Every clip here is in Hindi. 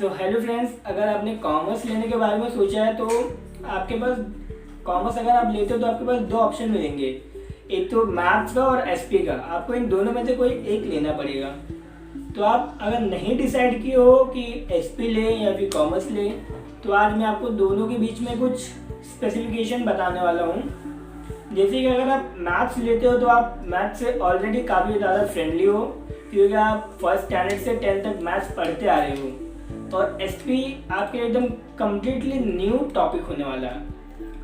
सो हेलो फ्रेंड्स, अगर आपने कॉमर्स लेने के बारे में सोचा है तो आपके पास कॉमर्स अगर आप लेते हो तो आपके पास दो ऑप्शन मिलेंगे। एक तो मैथ्स का और एसपी का। आपको इन दोनों में से कोई एक लेना पड़ेगा। तो आप अगर नहीं डिसाइड किए हो कि एसपी ले या फिर कॉमर्स ले, तो आज मैं आपको दोनों के बीच में कुछ स्पेसिफिकेशन बताने वाला हूँ। जैसे कि अगर आप मैथ्स लेते हो तो आप मैथ्स से ऑलरेडी काफ़ी ज़्यादा फ्रेंडली हो, क्योंकि आप फर्स्ट स्टैंडर्ड से 10th तक मैथ्स पढ़ते आ रहे हो। और एसपी आपके एकदम कम्प्लीटली न्यू टॉपिक होने वाला है।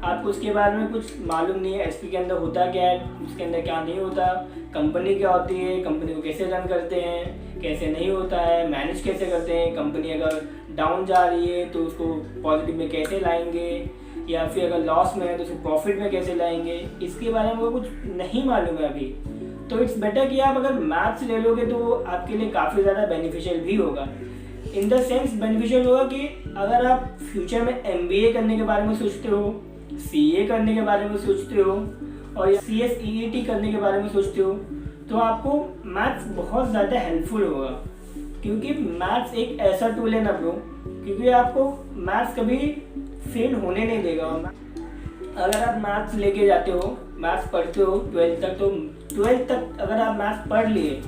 आपको उसके बारे में कुछ मालूम नहीं है, एसपी के अंदर होता क्या है, उसके अंदर क्या नहीं होता, कंपनी क्या होती है, कंपनी को कैसे रन करते हैं, कैसे नहीं होता है, मैनेज कैसे करते हैं, कंपनी अगर डाउन जा रही है तो उसको पॉजिटिव में कैसे लाएंगे, या फिर अगर लॉस में है तो उसको प्रॉफिट में कैसे लाएंगे, इसके बारे में कुछ नहीं मालूम है अभी। तो इट्स बेटर कि आप अगर मैथ्स ले लोगे तो आपके लिए काफ़ी ज़्यादा बेनिफिशियल भी होगा। इन द सेंस बेनिफिशियल होगा कि अगर आप फ्यूचर में एमबीए करने के बारे में सोचते हो, सीए करने के बारे में सोचते हो और सीएसईईटी करने के बारे में सोचते हो, तो आपको मैथ्स बहुत ज़्यादा हेल्पफुल होगा। क्योंकि मैथ्स एक ऐसा टूल है ना ब्रो, क्योंकि आपको मैथ्स कभी फेल होने नहीं देगा। अगर आप मैथ्स लेके जाते हो, मैथ्स पढ़ते हो 12th तक, तो 12th तक अगर आप मैथ्स पढ़ लिए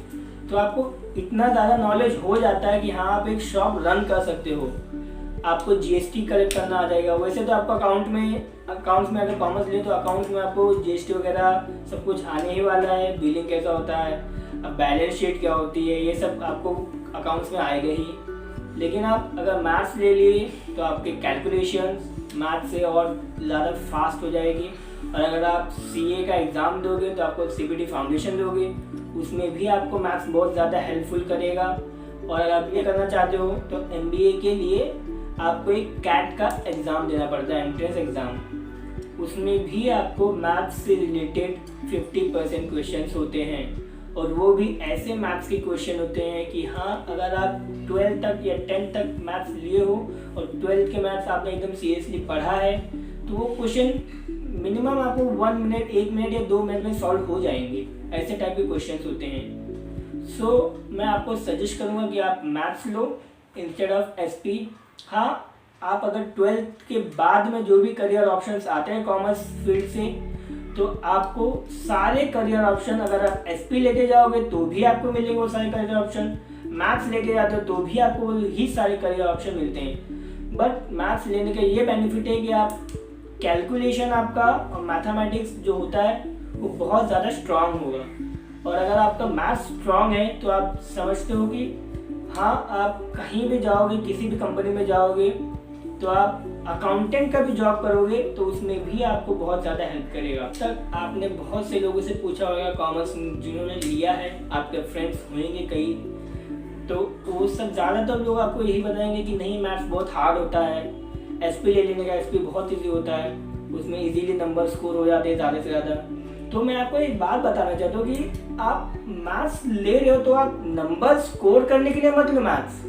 तो आपको इतना ज़्यादा नॉलेज हो जाता है कि हाँ आप एक शॉप रन कर सकते हो। आपको जीएसटी कलेक्ट करना आ जाएगा। वैसे तो आपको अकाउंट्स में अगर कॉमर्स ले तो अकाउंट्स में आपको जीएसटी वगैरह सब कुछ आने ही वाला है। बिलिंग कैसा होता है, अब बैलेंस शीट क्या होती है, ये सब आपको अकाउंट्स में आएगा ही। लेकिन आप अगर मैथ्स ले लिए तो आपके कैलकुलेशंस मैथ्स से और ज़्यादा फास्ट हो जाएगी। और अगर आप सीए का एग्ज़ाम दोगे तो आपको सीपीटी फाउंडेशन दोगे, उसमें भी आपको मैथ्स बहुत ज़्यादा हेल्पफुल करेगा। और अगर आप ये करना चाहते हो तो एमबीए के लिए आपको एक कैट का एग्ज़ाम देना पड़ता है, एंट्रेंस एग्ज़ाम। उसमें भी आपको मैथ्स से रिलेटेड 50% क्वेश्चंस होते हैं, और वो भी ऐसे मैथ्स के क्वेश्चन होते हैं कि हाँ अगर आप 12th तक या 10th तक मैथ्स लिए हो और 12th के मैथ्स आपने एकदम सीरियसली पढ़ा है तो वो क्वेश्चन मिनिमम आपको 1 मिनट, 1 मिनट या 2 मिनट में सॉल्व हो जाएंगे। ऐसे टाइप के क्वेश्चंस होते हैं। सो मैं आपको सजेस्ट करूँगा कि आप maths low instead of SP. हाँ, आप अगर 12th के बाद में जो भी करियर ऑप्शंस आते हैं कॉमर्स फील्ड से, तो आपको सारे करियर ऑप्शन, अगर आप एसपी लेके जाओगे तो भी आपको मिलेंगे वो सारे करियर ऑप्शन, मैथ्स लेके जाते हो तो भी आपको वही सारे करियर ऑप्शन मिलते हैं। बट मैथ्स लेने का ये बेनिफिट है कि आप कैलकुलेशन आपका और मैथमेटिक्स जो होता है वो बहुत ज़्यादा स्ट्रांग होगा। और अगर आपका मैथ्स स्ट्रांग है तो आप समझते हो कि हाँ आप कहीं भी जाओगे, किसी भी कंपनी में जाओगे तो आप अकाउंटेंट का भी जॉब करोगे तो उसमें भी आपको बहुत ज़्यादा हेल्प करेगा। अब तक आपने बहुत से लोगों से पूछा होगा कॉमर्स जिन्होंने लिया है, आपके फ्रेंड्स होंगे कई, तो वो सब ज़्यादातर लोग आपको यही बताएंगे कि नहीं मैथ्स बहुत हार्ड होता है, एसपी ले लेने का एसपी बहुत ईजी होता है, उसमें इजीली नंबर स्कोर हो जाते हैं ज़्यादा से ज़्यादा। तो मैं आपको एक बात बताना चाहता हूँ कि आप मैथ्स ले रहे हो तो आप नंबर स्कोर करने के लिए मत लो मैथ्स,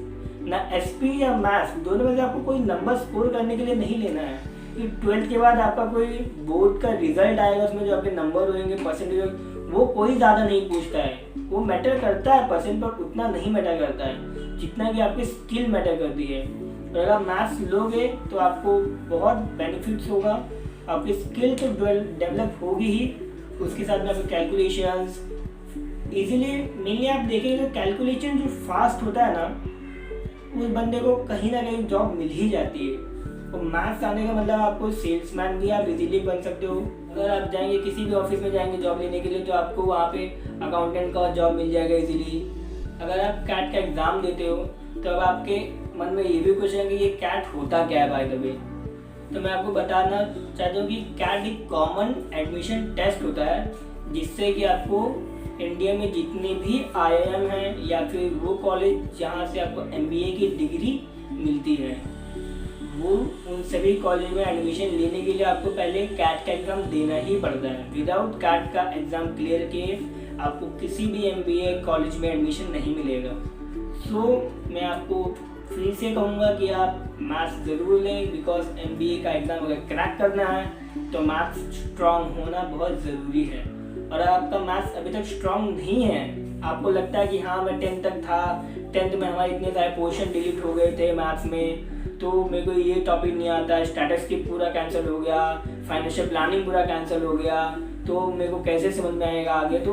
ना एसपी या मैथ्स, दोनों में से आपको कोई नंबर स्कोर करने के लिए नहीं लेना है। कि 12th के बाद आपका कोई बोर्ड का रिजल्ट आएगा, उसमें जो आपके नंबर होंगे, परसेंटेज, वो कोई ज़्यादा नहीं पूछता है। वो मैटर करता है परसेंट पर, उतना नहीं मैटर करता है जितना कि आपकी स्किल मैटर करती है। तो अगर आप मैथ्स लोगे तो आपको बहुत बेनिफिट्स होगा, आपकी स्किल तो डेवलप होगी ही, उसके साथ में आपके कैलकुलेशंस इजीली मेनली आप देखेंगे तो कैलकुलेशन जो फास्ट होता है ना, उस बंदे को कहीं ना कहीं जॉब मिल ही जाती है। और मैथ्स आने का मतलब आपको सेल्समैन भी आप इजीली बन सकते हो। अगर आप जाएंगे किसी भी ऑफिस में जाएंगे जॉब लेने के लिए तो आपको वहाँ पे अकाउंटेंट का जॉब मिल जाएगा इजीली। अगर आप कैट का एग्ज़ाम देते हो तो अब आपके मन में ये भी क्वेश्चन है कि ये कैट होता क्या है बाय द वे। तो मैं आपको बताना चाहता हूँ कि कैट एक कॉमन एडमिशन टेस्ट होता है, जिससे कि आपको इंडिया में जितने भी आईआईएम हैं या फिर वो कॉलेज जहाँ से आपको एमबीए की डिग्री मिलती है, वो उन सभी कॉलेज में एडमिशन लेने के लिए आपको पहले कैट का एग्ज़ाम देना ही पड़ता है। विदाउट कैट का एग्ज़ाम क्लियर किए आपको किसी भी एमबीए कॉलेज में एडमिशन नहीं मिलेगा। सो मैं आपको फिर से कहूँगा कि आप मैथ्स ज़रूर लें, बिकॉज एमबीए का एग्ज़ाम अगर क्रैक करना है तो मैथ्स स्ट्रांग होना बहुत ज़रूरी है। और आपका मैथ्स अभी तक स्ट्रांग नहीं है, आपको लगता है कि हाँ मैं 10th तक था, 10th में हमारे इतने सारे पोर्शन डिलीट हो गए थे मैथ्स में, तो मेरे को ये टॉपिक नहीं आता, स्टैटिस्टिक्स पूरा कैंसिल हो गया, फाइनेंशियल प्लानिंग पूरा कैंसिल हो गया, तो मेरे को कैसे समझ में आएगा आगे। तो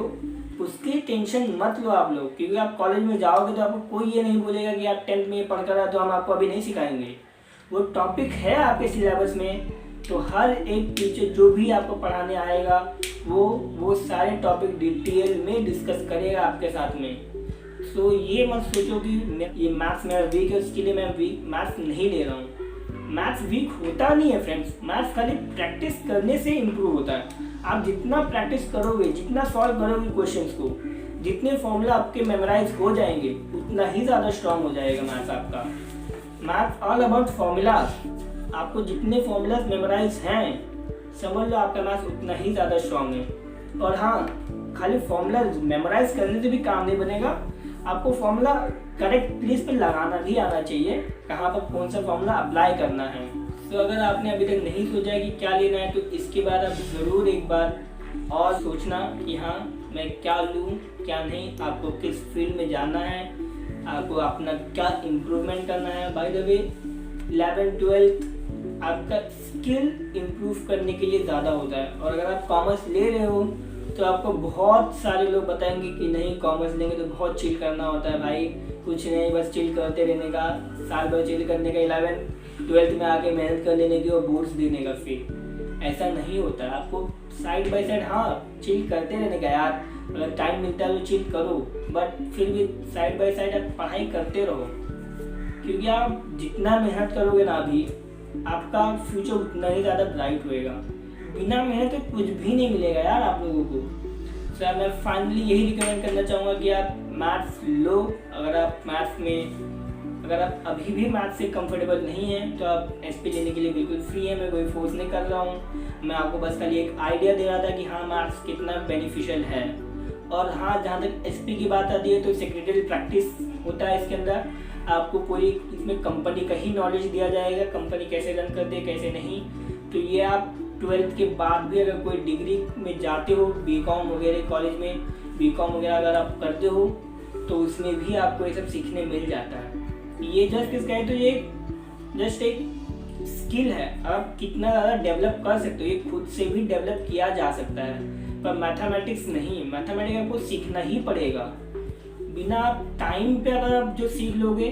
उसकी टेंशन मत लो आप लोग, क्योंकि आप कॉलेज में जाओगे तो आपको कोई ये नहीं बोलेगा कि आप 10th में ये पढ़ कर आए तो हम आपको अभी नहीं सिखाएंगे। वो टॉपिक है आपके सिलेबस में, तो हर एक टीचर जो भी आपको पढ़ाने आएगा वो सारे टॉपिक डिटेल में डिस्कस करेगा आपके साथ में। सो ये मत सोचो कि ये मैथ्स मेरा वीक है उसके लिए मैं वीक मैथ्स नहीं ले रहा हूँ। मैथ्स वीक होता नहीं है फ्रेंड्स, मैथ्स खाली प्रैक्टिस करने से इम्प्रूव होता है। आप जितना प्रैक्टिस करोगे, जितना सॉल्व करोगे क्वेश्चंस को, जितने फॉर्मूला आपके मेमोराइज हो जाएंगे, उतना ही ज़्यादा स्ट्रांग हो जाएगा मैथ्स आपका। Maths all about formulas. आपको जितने फॉर्मूलाज मेमोराइज हैं, समझ लो आपका मैथ्स उतना ही ज़्यादा स्ट्रांग है। और हाँ, खाली फॉर्मूला मेमोराइज करने से भी काम नहीं बनेगा, आपको फॉर्मूला करेक्ट प्लेस पे लगाना भी आना चाहिए, कहाँ पर कौन सा फॉर्मूला अप्लाई करना है। तो अगर आपने अभी तक नहीं सोचा है कि क्या लेना है, तो इसके बाद आप ज़रूर एक बार और सोचना कि हाँ मैं क्या लूँ क्या नहीं, आपको किस फील्ड में जाना है, आपको अपना क्या इम्प्रूवमेंट करना है। By the way 11th 12th आपका स्किल इम्प्रूव करने के लिए ज़्यादा होता है। और अगर आप कॉमर्स ले रहे हो तो आपको बहुत सारे लोग बताएंगे कि नहीं कॉमर्स लेंगे तो बहुत चिल करना होता है भाई, कुछ नहीं बस चिल करते रहने का, साल भर चिल करने का, 11th 12th में आके मेहनत कर लेने की और बोर्ड्स देने का। फिर ऐसा नहीं होता है, आपको साइड बाय साइड हाँ चिल करते रहने का यार, अगर टाइम मिलता है तो चिल करो, बट फिर भी साइड बाय साइड आप पढ़ाई करते रहो, क्योंकि आप जितना मेहनत करोगे ना अभी, आपका फ्यूचर उतना ही ज़्यादा ब्राइट होएगा। बिना मेहनत के कुछ भी नहीं मिलेगा यार आप लोगों को। सर मैं फाइनली यही रिकमेंड करना चाहूँगा कि आप मैथ्स लो। अगर आप अभी भी मैथ्स से कंफर्टेबल नहीं हैं तो आप एसपी लेने के लिए बिल्कुल फ्री है, मैं कोई फोर्स नहीं कर रहा हूँ, मैं आपको बस खाली एक आइडिया दे रहा था कि हाँ मैथ्स कितना बेनिफिशियल है। और हाँ, जहाँ तक एसपी की बात आती है तो सेक्रेटरी प्रैक्टिस होता है इसके अंदर, आपको कोई इसमें कंपनी का ही नॉलेज दिया जाएगा, कंपनी कैसे रन करते हैं कैसे नहीं। तो ये आप 12th के बाद भी अगर कोई डिग्री में जाते हो, बीकॉम वगैरह कॉलेज में बीकॉम वगैरह अगर आप करते हो तो उसमें भी आपको ये सब सीखने मिल जाता है। ये जस्ट किसका है, तो ये जस्ट एक स्किल है, आप कितना ज़्यादा डेवलप कर सकते हो, ये खुद से भी डेवलप किया जा सकता है। पर मैथमेटिक्स नहीं, मैथमेटिक्स आपको सीखना ही पड़ेगा। बिना टाइम पे अगर आप जो सीख लोगे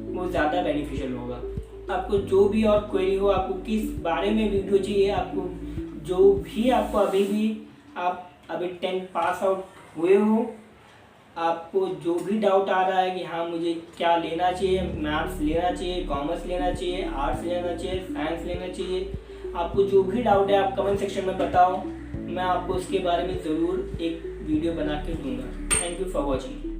वो ज़्यादा बेनिफिशियल होगा। आपको जो भी और क्वेरी हो, आपको किस बारे में वीडियो चाहिए, आपको जो भी आपको आप अभी 10th पास आउट हुए हो, आपको जो भी डाउट आ रहा है कि हाँ मुझे क्या लेना चाहिए, मैथ्स लेना चाहिए, कॉमर्स लेना चाहिए, आर्ट्स लेना चाहिए, साइंस लेना चाहिए, आपको जो भी डाउट है आप कमेंट सेक्शन में बताओ, मैं आपको उसके बारे में ज़रूर एक वीडियो बना के दूंगा। Thank you for watching.